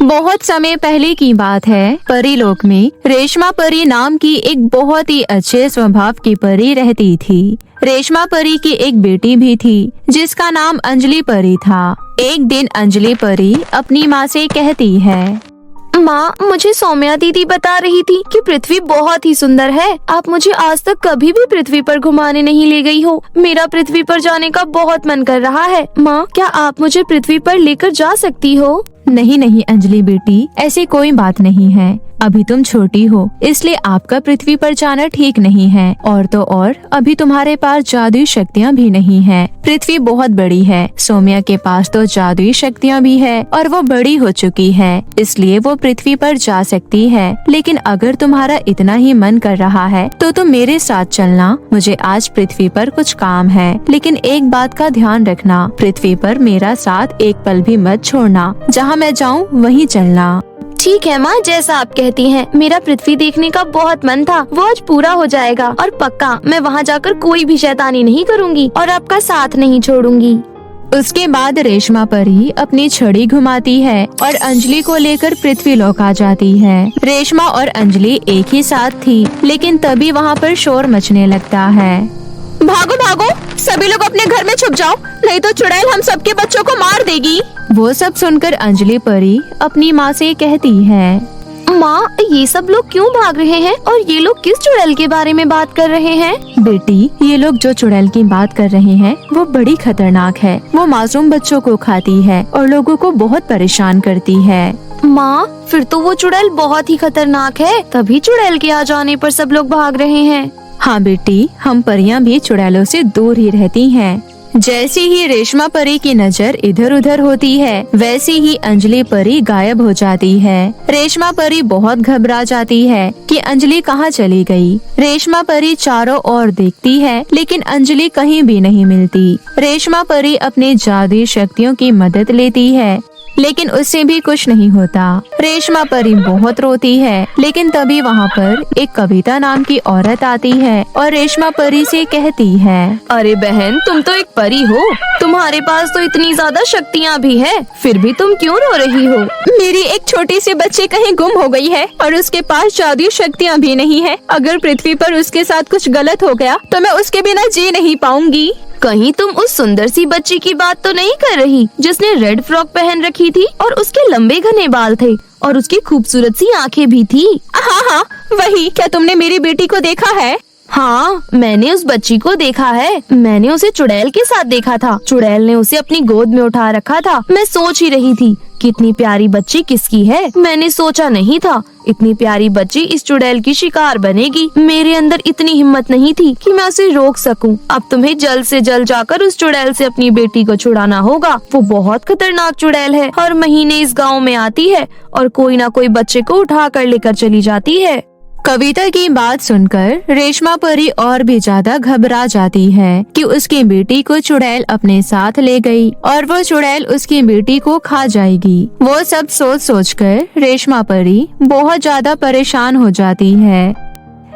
बहुत समय पहले की बात है। परीलोक में रेशमा परी नाम की एक बहुत ही अच्छे स्वभाव की परी रहती थी। रेशमा परी की एक बेटी भी थी जिसका नाम अंजलि परी था। एक दिन अंजलि परी अपनी माँ से कहती है, माँ, मुझे सौम्या दीदी बता रही थी कि पृथ्वी बहुत ही सुंदर है। आप मुझे आज तक कभी भी पृथ्वी पर घुमाने नहीं ले गई हो। मेरा पृथ्वी पर जाने का बहुत मन कर रहा है। माँ, क्या आप मुझे पृथ्वी पर लेकर जा सकती हो? नहीं नहीं अंजलि बेटी, ऐसी कोई बात नहीं है। अभी तुम छोटी हो इसलिए आपका पृथ्वी पर जाना ठीक नहीं है। और तो और अभी तुम्हारे पास जादुई शक्तियाँ भी नहीं है। पृथ्वी बहुत बड़ी है। सौम्या के पास तो जादुई शक्तियाँ भी है और वो बड़ी हो चुकी है, इसलिए वो पृथ्वी पर जा सकती है। लेकिन अगर तुम्हारा इतना ही मन कर रहा है तो तुम मेरे साथ चलना। मुझे आज पृथ्वी पर कुछ काम है, लेकिन एक बात का ध्यान रखना, पृथ्वी पर मेरा साथ एक पल भी मत छोड़ना। जहाँ मैं जाऊँ वहीं चलना। ठीक है माँ, जैसा आप कहती हैं। मेरा पृथ्वी देखने का बहुत मन था, वो आज पूरा हो जाएगा। और पक्का मैं वहाँ जाकर कोई भी शैतानी नहीं करूँगी और आपका साथ नहीं छोड़ूंगी। उसके बाद रेशमा परी अपनी छड़ी घुमाती है और अंजलि को लेकर पृथ्वीलोक आ जाती है। रेशमा और अंजलि एक ही साथ थी, लेकिन तभी वहाँ पर शोर मचने लगता है। भागो भागो, सभी लोग अपने घर में छुप जाओ, नहीं तो चुड़ैल हम सबके बच्चों को मार देगी। वो सब सुनकर अंजलि परी अपनी माँ से कहती है, माँ, ये सब लोग क्यों भाग रहे हैं और ये लोग किस चुड़ैल के बारे में बात कर रहे हैं? बेटी, ये लोग जो चुड़ैल की बात कर रहे हैं वो बड़ी खतरनाक है। वो मासूम बच्चों को खाती है और लोगों को बहुत परेशान करती है। माँ, फिर तो वो चुड़ैल बहुत ही खतरनाक है, तभी चुड़ैल के आ जाने पर सब लोग भाग रहे हैं। हाँ बेटी, हम परियां भी चुड़ैलों से दूर ही रहती हैं। जैसे ही रेशमा परी की नजर इधर उधर होती है, वैसे ही अंजलि परी गायब हो जाती है। रेशमा परी बहुत घबरा जाती है कि अंजलि कहाँ चली गई। रेशमा परी चारों ओर देखती है, लेकिन अंजलि कहीं भी नहीं मिलती। रेशमा परी अपनी जादुई शक्तियों की मदद लेती है, लेकिन उससे भी कुछ नहीं होता। रेशमा परी बहुत रोती है, लेकिन तभी वहाँ पर एक कविता नाम की औरत आती है और रेशमा परी से कहती है, अरे बहन, तुम तो एक परी हो, तुम्हारे पास तो इतनी ज्यादा शक्तियाँ भी है, फिर भी तुम क्यों रो रही हो? मेरी एक छोटी सी बच्ची कहीं गुम हो गई है और उसके पास जादुई शक्तियाँ भी नहीं है। अगर पृथ्वी पर उसके साथ कुछ गलत हो गया तो मैं उसके बिना जी नहीं पाऊंगी। कहीं तुम उस सुंदर सी बच्ची की बात तो नहीं कर रही जिसने रेड फ्रॉक पहन रखी थी और उसके लंबे घने बाल थे और उसकी खूबसूरत सी आंखें भी थी? हाँ हाँ, वही। क्या तुमने मेरी बेटी को देखा है? हाँ, मैंने उस बच्ची को देखा है। मैंने उसे चुड़ैल के साथ देखा था। चुड़ैल ने उसे अपनी गोद में उठा रखा था। मैं सोच ही रही थी कितनी प्यारी बच्ची किसकी है। मैंने सोचा नहीं था इतनी प्यारी बच्ची इस चुड़ैल की शिकार बनेगी। मेरे अंदर इतनी हिम्मत नहीं थी कि मैं उसे रोक सकूं। अब तुम्हें जल्द से जल्द जाकर उस चुड़ैल से अपनी बेटी को छुड़ाना होगा। वो बहुत खतरनाक चुड़ैल है, हर महीने इस गाँव में आती है और कोई ना कोई बच्चे को उठा कर लेकर चली जाती है। कविता की बात सुनकर रेशमा परी और भी ज्यादा घबरा जाती है कि उसकी बेटी को चुड़ैल अपने साथ ले गई और वो चुड़ैल उसकी बेटी को खा जाएगी। वो सब सोच सोचकर रेशमा परी बहुत ज्यादा परेशान हो जाती है।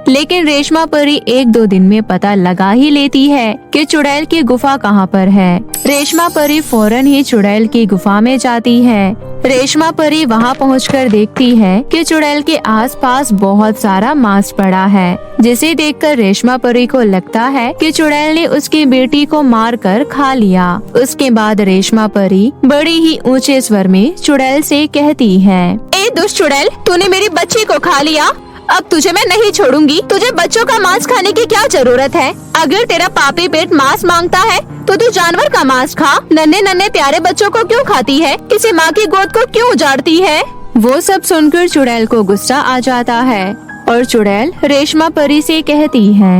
लेकिन रेशमा परी एक दो दिन में पता लगा ही लेती है कि चुड़ैल की गुफा कहाँ पर है। रेशमा परी फौरन ही चुड़ैल की गुफा में जाती है। रेशमा परी वहाँ पहुंचकर देखती है कि चुड़ैल के आसपास बहुत सारा मांस पड़ा है, जिसे देखकर रेशमा परी को लगता है कि चुड़ैल ने उसकी बेटी को मारकर खा लिया। उसके बाद रेशमा परी बड़ी ही ऊंचे स्वर में चुड़ैल से कहती है, ए दुष्ट चुड़ैल, तूने मेरी बच्ची को खा लिया। अब तुझे मैं नहीं छोड़ूंगी। तुझे बच्चों का मांस खाने की क्या जरूरत है? अगर तेरा पापी पेट मांस मांगता है तो तू जानवर का मांस खा। नन्हे नन्हे प्यारे बच्चों को क्यों खाती है? किसी माँ की गोद को क्यों उजाड़ती है? वो सब सुनकर चुड़ैल को गुस्सा आ जाता है और चुड़ैल रेशमा परी से कहती है,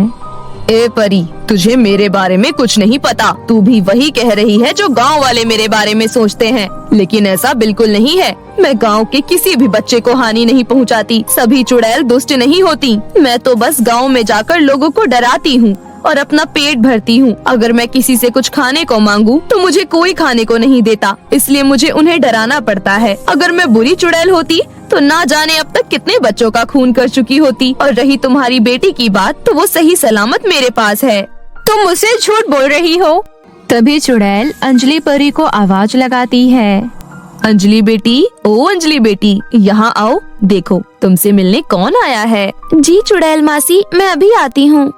ए परी, तुझे मेरे बारे में कुछ नहीं पता। तू भी वही कह रही है जो गांव वाले मेरे बारे में सोचते हैं, लेकिन ऐसा बिल्कुल नहीं है। मैं गांव के किसी भी बच्चे को हानि नहीं पहुंचाती। सभी चुड़ैल दुष्ट नहीं होती। मैं तो बस गांव में जाकर लोगों को डराती हूँ और अपना पेट भरती हूँ। अगर मैं किसी से कुछ खाने को मांगू तो मुझे कोई खाने को नहीं देता, इसलिए मुझे उन्हें डराना पड़ता है। अगर मैं बुरी चुड़ैल होती तो ना जाने अब तक कितने बच्चों का खून कर चुकी होती। और रही तुम्हारी बेटी की बात, तो वो सही सलामत मेरे पास है। तुम मुझसे झूठ बोल रही हो। तभी चुड़ैल अंजलि परी को आवाज लगाती है, अंजलि बेटी, ओ अंजलि बेटी, यहाँ आओ। देखो तुमसे मिलने कौन आया है। जी चुड़ैल मासी, मैं अभी आती हूँ।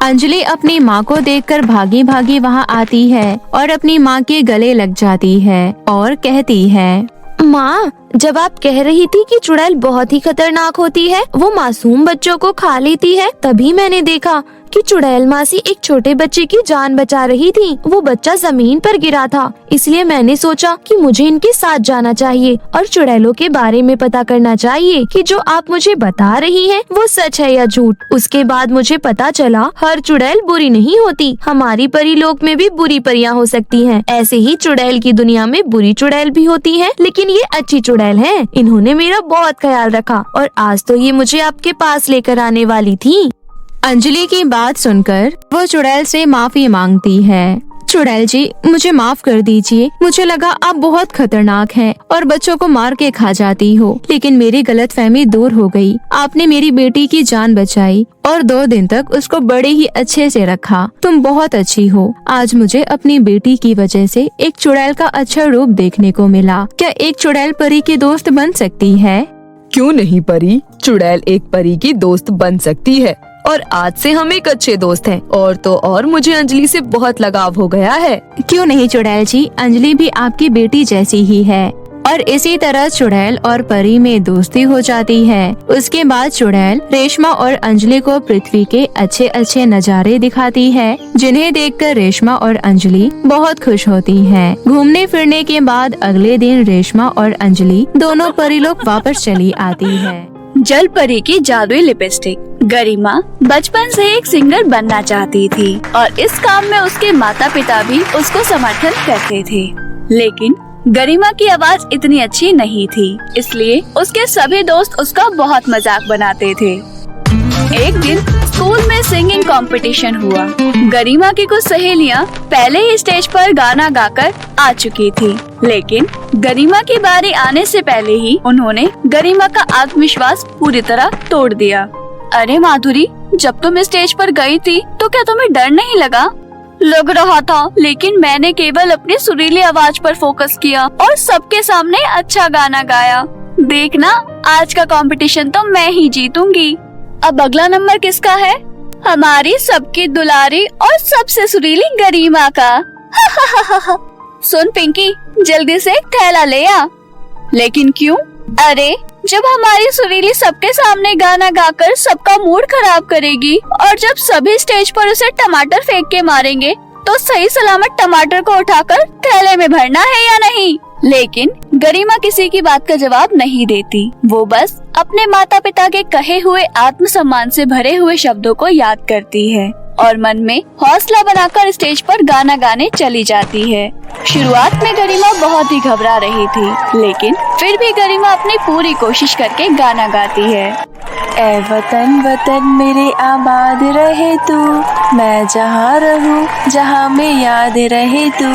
अंजलि अपनी माँ को देखकर भागी भागी वहाँ आती है और अपनी माँ के गले लग जाती है और कहती है, माँ, जब आप कह रही थी कि चुड़ैल बहुत ही खतरनाक होती है, वो मासूम बच्चों को खा लेती है, तभी मैंने देखा कि चुड़ैल मासी एक छोटे बच्चे की जान बचा रही थी। वो बच्चा जमीन पर गिरा था, इसलिए मैंने सोचा कि मुझे इनके साथ जाना चाहिए और चुड़ैलों के बारे में पता करना चाहिए कि जो आप मुझे बता रही हैं वो सच है या झूठ। उसके बाद मुझे पता चला हर चुड़ैल बुरी नहीं होती, हमारी परी लोक में भी बुरी परियां हो सकती हैं। ऐसे ही चुड़ैल की दुनिया में बुरी चुड़ैल भी होती हैं, लेकिन ये अच्छी चुड़ैल है। इन्होंने मेरा बहुत ख्याल रखा और आज तो ये मुझे आपके पास लेकर आने वाली थी। अंजलि की बात सुनकर वो चुड़ैल से माफी मांगती है। चुड़ैल जी, मुझे माफ कर दीजिए। मुझे लगा आप बहुत खतरनाक हैं और बच्चों को मार के खा जाती हो, लेकिन मेरी गलतफहमी दूर हो गई। आपने मेरी बेटी की जान बचाई और 2 दिन तक उसको बड़े ही अच्छे से रखा। तुम बहुत अच्छी हो। आज मुझे अपनी बेटी की वजह से एक चुड़ैल का अच्छा रूप देखने को मिला। क्या एक चुड़ैल परी की दोस्त बन सकती है? क्यों नहीं परी, चुड़ैल एक परी की दोस्त बन सकती है और आज से हम एक अच्छे दोस्त हैं। और तो और मुझे अंजलि से बहुत लगाव हो गया है। क्यों नहीं चुड़ैल जी, अंजलि भी आपकी बेटी जैसी ही है। और इसी तरह चुड़ैल और परी में दोस्ती हो जाती है। उसके बाद चुड़ैल रेशमा और अंजलि को पृथ्वी के अच्छे अच्छे नज़ारे दिखाती है, जिन्हें देखकर रेशमा और अंजलि बहुत खुश होती हैं। घूमने फिरने के बाद अगले दिन रेशमा और अंजलि दोनों परी लोग वापस चली आती है। जल परी की जादुई लिपस्टिक। गरिमा बचपन से एक सिंगर बनना चाहती थी और इस काम में उसके माता पिता भी उसको समर्थन करते थे, लेकिन गरिमा की आवाज इतनी अच्छी नहीं थी, इसलिए उसके सभी दोस्त उसका बहुत मजाक बनाते थे। एक दिन स्कूल में सिंगिंग कंपटीशन हुआ। गरिमा की कुछ सहेलियां पहले ही स्टेज पर गाना गाकर आ चुकी थी, लेकिन गरिमा की बारी आने से पहले ही उन्होंने गरिमा का आत्मविश्वास पूरी तरह तोड़ दिया। अरे माधुरी, जब तुम स्टेज पर गई थी तो क्या तुम्हें डर नहीं लगा? लग रहा था, लेकिन मैंने केवल अपनी सुरीली आवाज पर फोकस किया और सबके सामने अच्छा गाना गाया। देखना, आज का कंपटीशन तो मैं ही जीतूंगी। अब अगला नंबर किसका है? हमारी सबकी दुलारी और सबसे सुरीली गरिमा का। सुन पिंकी, जल्दी से एक थैला ले आ। लेकिन क्यों? अरे, जब हमारी सुरीली सबके सामने गाना गाकर सबका मूड खराब करेगी और जब सभी स्टेज पर उसे टमाटर फेंक के मारेंगे, तो सही सलामत टमाटर को उठाकर थैले में भरना है या नहीं? लेकिन गरिमा किसी की बात का जवाब नहीं देती। वो बस अपने माता पिता के कहे हुए आत्मसम्मान से भरे हुए शब्दों को याद करती है और मन में हौसला बनाकर स्टेज पर गाना गाने चली जाती है। शुरुआत में गरिमा बहुत ही घबरा रही थी, लेकिन फिर भी गरिमा अपनी पूरी कोशिश करके गाना गाती है। ऐ वतन वतन मेरे आबाद रहे तू, मैं जहाँ रहूँ जहाँ में याद रहे तू,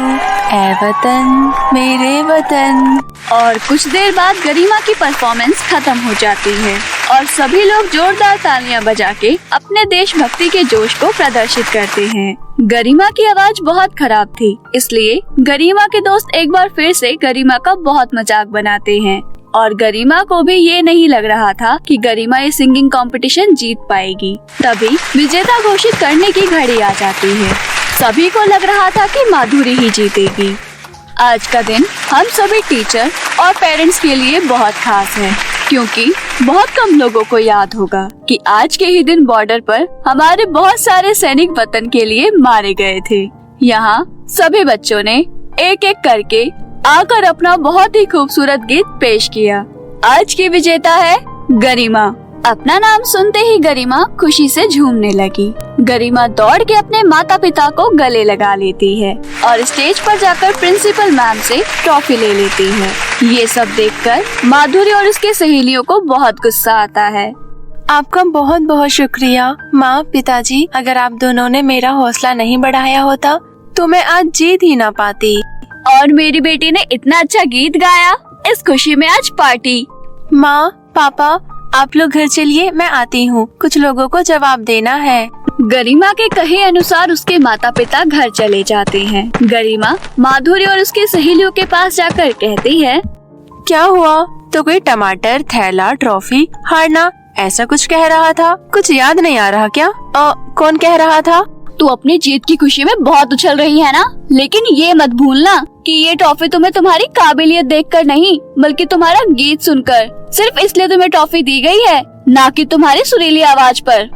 ऐ वतन मेरे वतन। और कुछ देर बाद गरिमा की परफॉर्मेंस खत्म हो जाती है और सभी लोग जोरदार तालियां बजा के अपने देशभक्ति के जोश को प्रदर्शित करते हैं। गरिमा की आवाज बहुत खराब थी, इसलिए गरिमा के दोस्त एक बार फिर से गरिमा का बहुत मजाक बनाते हैं और गरिमा को भी ये नहीं लग रहा था कि गरिमा ये सिंगिंग कंपटीशन जीत पाएगी। तभी विजेता घोषित करने की घड़ी आ जाती है। सभी को लग रहा था कि माधुरी ही जीतेगी। आज का दिन हम सभी टीचर और पेरेंट्स के लिए बहुत खास है, क्योंकि बहुत कम लोगों को याद होगा कि आज के ही दिन बॉर्डर पर हमारे बहुत सारे सैनिक वतन के लिए मारे गए थे। यहाँ सभी बच्चों ने एक एक करके आकर अपना बहुत ही खूबसूरत गीत पेश किया। आज की विजेता है गरिमा। अपना नाम सुनते ही गरिमा खुशी से झूमने लगी। गरिमा दौड़ के अपने माता पिता को गले लगा लेती है और स्टेज पर जाकर प्रिंसिपल मैम से ट्रॉफी ले लेती है। ये सब देखकर माधुरी और उसके सहेलियों को बहुत गुस्सा आता है। आपका बहुत बहुत शुक्रिया माँ, पिताजी। अगर आप दोनों ने मेरा हौसला नहीं बढ़ाया होता तो मैं आज जीत ही ना पाती। और मेरी बेटी ने इतना अच्छा गीत गाया, इस खुशी में आज पार्टी। माँ, पापा, आप लोग घर चलिए, मैं आती हूँ। कुछ लोगों को जवाब देना है। गरिमा के कहे अनुसार उसके माता पिता घर चले जाते हैं। गरिमा माधुरी और उसकी सहेलियों के पास जाकर कहती है, क्या हुआ? तो कोई टमाटर, थैला, ट्रॉफी, हारना ऐसा कुछ कह रहा था। कुछ याद नहीं आ रहा क्या? कौन कह रहा था? तू अपनी जीत की खुशी में बहुत उछल रही है ना, लेकिन ये मत भूलना कि ये टॉफी तुम्हें तुम्हारी काबिलियत देखकर नहीं, बल्कि तुम्हारा गीत सुनकर, सिर्फ इसलिए तुम्हें टॉफी दी गई है, ना कि तुम्हारी सुरीली आवाज पर।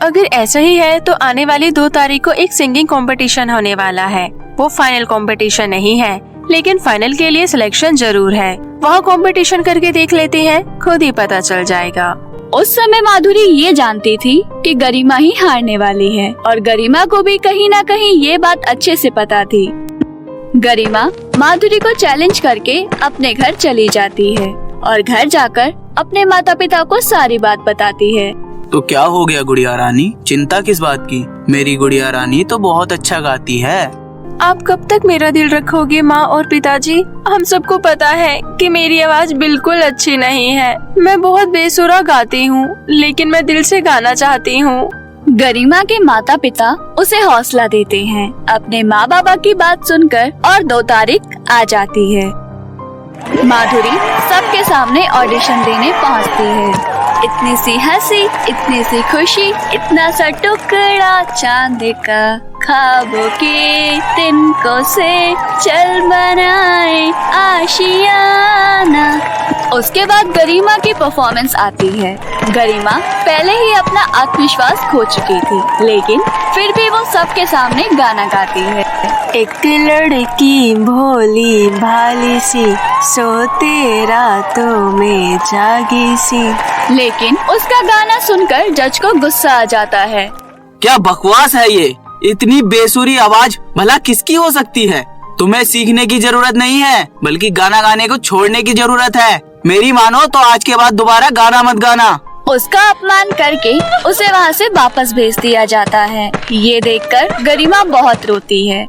अगर ऐसा ही है तो आने वाली 2 तारीख को एक सिंगिंग कंपटीशन होने वाला है। वो फाइनल कंपटीशन नहीं है, लेकिन फाइनल के लिए सिलेक्शन जरूर है। वहाँ कंपटीशन करके देख लेते हैं, खुद ही पता चल जाएगा। उस समय माधुरी ये जानती थी कि गरिमा ही हारने वाली है, और गरिमा को भी कहीं ना कहीं ये बात अच्छे से पता थी। गरिमा माधुरी को चैलेंज करके अपने घर चली जाती है और घर जाकर अपने माता पिता को सारी बात बताती है। तो क्या हो गया गुड़िया रानी, चिंता किस बात की? मेरी गुड़िया रानी तो बहुत अच्छा गाती है। आप कब तक मेरा दिल रखोगे माँ और पिताजी? हम सबको पता है कि मेरी आवाज बिल्कुल अच्छी नहीं है। मैं बहुत बेसुरा गाती हूँ, लेकिन मैं दिल से गाना चाहती हूँ। गरिमा के माता पिता उसे हौसला देते हैं। अपने माँ बाबा की बात सुनकर और 2 तारीख आ जाती है। माधुरी सबके सामने ऑडिशन देने पहुँचती है। इतनी सी हंसी, इतनी सी खुशी, इतना सा टुकड़ा चांद का, ख्वाबों के तिनकों से चल बनाए आशियाना। उसके बाद गरिमा की परफॉर्मेंस आती है। गरिमा पहले ही अपना आत्मविश्वास खो चुकी थी, लेकिन फिर भी वो सबके सामने गाना गाती है। एक लड़की भोली भाली सी, सोते रातों में जागी सी। लेकिन उसका गाना सुनकर जज को गुस्सा आ जाता है। क्या बकवास है ये? इतनी बेसुरी आवाज भला किसकी हो सकती है? तुम्हें सीखने की जरूरत नहीं है, बल्कि गाना गाने को छोड़ने की जरूरत है। मेरी मानो तो आज के बाद दोबारा गाना मत गाना। उसका अपमान करके उसे वहाँ से वापस भेज दिया जाता है। ये देखकर गरिमा बहुत रोती है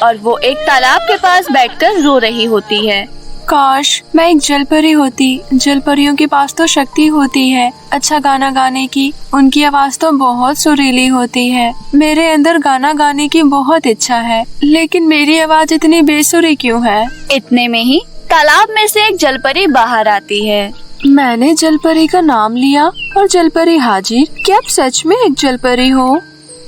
और वो एक तालाब के पास बैठकर रो रही होती है। काश मैं एक जलपरी होती। जलपरियों के पास तो शक्ति होती है अच्छा गाना गाने की। उनकी आवाज तो बहुत सुरीली होती है। मेरे अंदर गाना गाने की बहुत इच्छा है, लेकिन मेरी आवाज इतनी बेसुरी क्यों है? इतने में ही तालाब में से एक जलपरी बाहर आती है। मैंने जलपरी का नाम लिया और जलपरी हाजिर। क्या आप सच में एक जलपरी हो?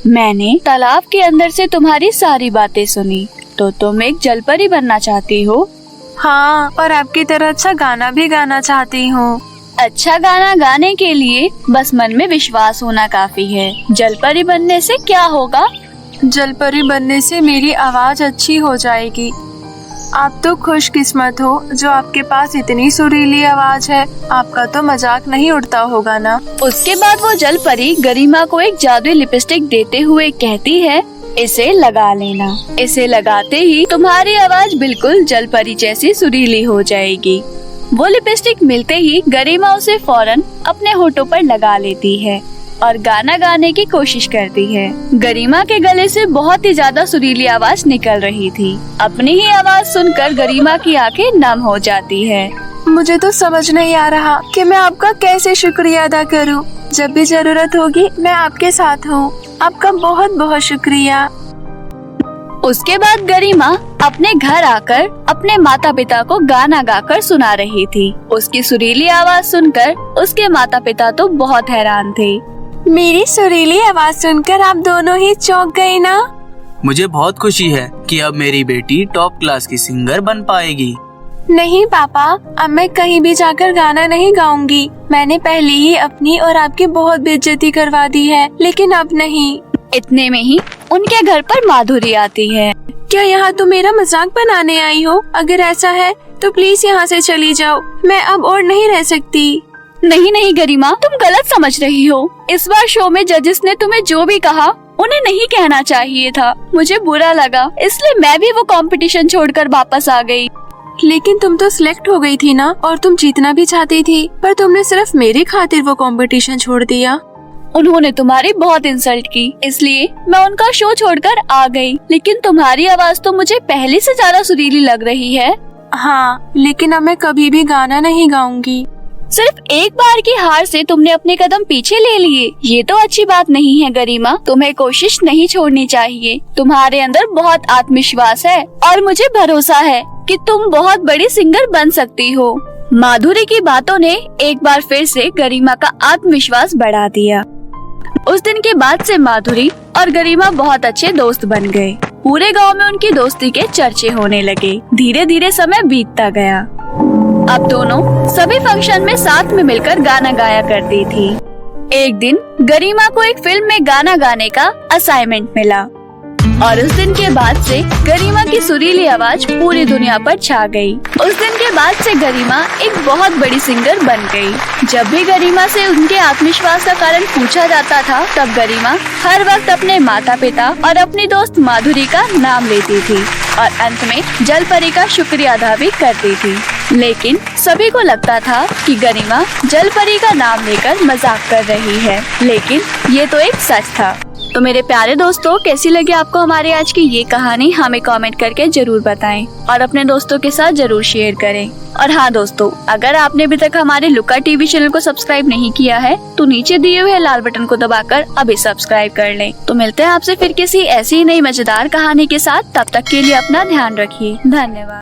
मैंने तालाब के अंदर से तुम्हारी सारी बातें सुनी, तो तुम एक जलपरी बनना चाहती हो? हाँ, और आपकी तरह अच्छा गाना भी गाना चाहती हूँ। अच्छा गाना गाने के लिए बस मन में विश्वास होना काफी है। जलपरी बनने से क्या होगा? जलपरी बनने से मेरी आवाज अच्छी हो जाएगी। आप तो खुशकिस्मत हो जो आपके पास इतनी सुरीली आवाज है। आपका तो मजाक नहीं उड़ता होगा ना। उसके बाद वो जलपरी गरिमा को एक जादुई लिपस्टिक देते हुए कहती है, इसे लगा लेना। इसे लगाते ही तुम्हारी आवाज बिल्कुल जलपरी जैसी सुरीली हो जाएगी। वो लिपस्टिक मिलते ही गरिमा उसे फौरन अपने होठों पर लगा लेती है और गाना गाने की कोशिश करती है। गरिमा के गले से बहुत ही ज्यादा सुरीली आवाज निकल रही थी। अपनी ही आवाज सुनकर गरिमा की आंखें नम हो जाती है। मुझे तो समझ नहीं आ रहा कि मैं आपका कैसे शुक्रिया अदा करूं। जब भी जरूरत होगी मैं आपके साथ हूं। आपका बहुत बहुत शुक्रिया। उसके बाद गरिमा अपने घर आकर अपने माता पिता को गाना गाकर सुना रही थी। उसकी सुरीली आवाज सुनकर उसके माता पिता तो बहुत हैरान थे। मेरी सुरीली आवाज सुनकर आप दोनों ही चौंक गए ना? मुझे बहुत खुशी है कि अब मेरी बेटी टॉप क्लास की सिंगर बन पाएगी। नहीं पापा, अब मैं कहीं भी जाकर गाना नहीं गाऊंगी। मैंने पहले ही अपनी और आपकी बहुत बेइज्जती करवा दी है, लेकिन अब नहीं। इतने में ही उनके घर पर माधुरी आती है। क्या यहाँ तुम मेरा मजाक बनाने आई हो? अगर ऐसा है तो प्लीज यहाँ से चली जाओ। मैं अब और नहीं रह सकती। नहीं नहीं गरिमा, तुम गलत समझ रही हो। इस बार शो में जजेस ने तुम्हें जो भी कहा उन्हें नहीं कहना चाहिए था। मुझे बुरा लगा, इसलिए मैं भी वो कंपटीशन छोड़कर वापस आ गई। लेकिन तुम तो सिलेक्ट हो गई थी ना, और तुम जीतना भी चाहती थी, पर तुमने सिर्फ मेरी खातिर वो कंपटीशन छोड़ दिया। उन्होंने तुम्हारी बहुत इंसल्ट की, इसलिए मैं उनका शो छोड़कर आ गई। लेकिन तुम्हारी आवाज तो मुझे पहले से ज्यादा सुरीली लग रही है। हाँ, लेकिन अब मैं कभी भी गाना नहीं गाऊंगी। सिर्फ एक बार की हार से तुमने अपने कदम पीछे ले लिए। ये तो अच्छी बात नहीं है गरिमा। तुम्हें कोशिश नहीं छोड़नी चाहिए। तुम्हारे अंदर बहुत आत्मविश्वास है और मुझे भरोसा है कि तुम बहुत बड़ी सिंगर बन सकती हो। माधुरी की बातों ने एक बार फिर से गरिमा का आत्मविश्वास बढ़ा दिया। उस दिन के बाद से माधुरी और गरिमा बहुत अच्छे दोस्त बन गए। पूरे गांव में उनकी दोस्ती के चर्चे होने लगे। धीरे धीरे समय बीतता गया। अब दोनों सभी फंक्शन में साथ में मिलकर गाना गाया करती थी। एक दिन गरिमा को एक फिल्म में गाना गाने का असाइनमेंट मिला और उस दिन के बाद से गरिमा की सुरीली आवाज पूरी दुनिया पर छा गई। उस दिन के बाद से गरिमा एक बहुत बड़ी सिंगर बन गई। जब भी गरिमा से उनके आत्मविश्वास का कारण पूछा जाता था, तब गरिमा हर वक्त अपने माता पिता और अपनी दोस्त माधुरी का नाम लेती थी और अंत में जलपरी का शुक्रिया अदा भी करती थी। लेकिन सभी को लगता था कि गरिमा जलपरी का नाम लेकर मजाक कर रही है, लेकिन ये तो एक सच था। तो मेरे प्यारे दोस्तों, कैसी लगी आपको हमारी आज की ये कहानी? हमें कमेंट करके जरूर बताएं और अपने दोस्तों के साथ जरूर शेयर करें। और हाँ दोस्तों, अगर आपने अभी तक हमारे लुक्का टीवी चैनल को सब्सक्राइब नहीं किया है तो नीचे दिए हुए लाल बटन को दबाकर अभी सब्सक्राइब कर लें। तो मिलते हैं आपसे फिर किसी ऐसी नई मजेदार कहानी के साथ। तब तक के लिए अपना ध्यान रखिए। धन्यवाद।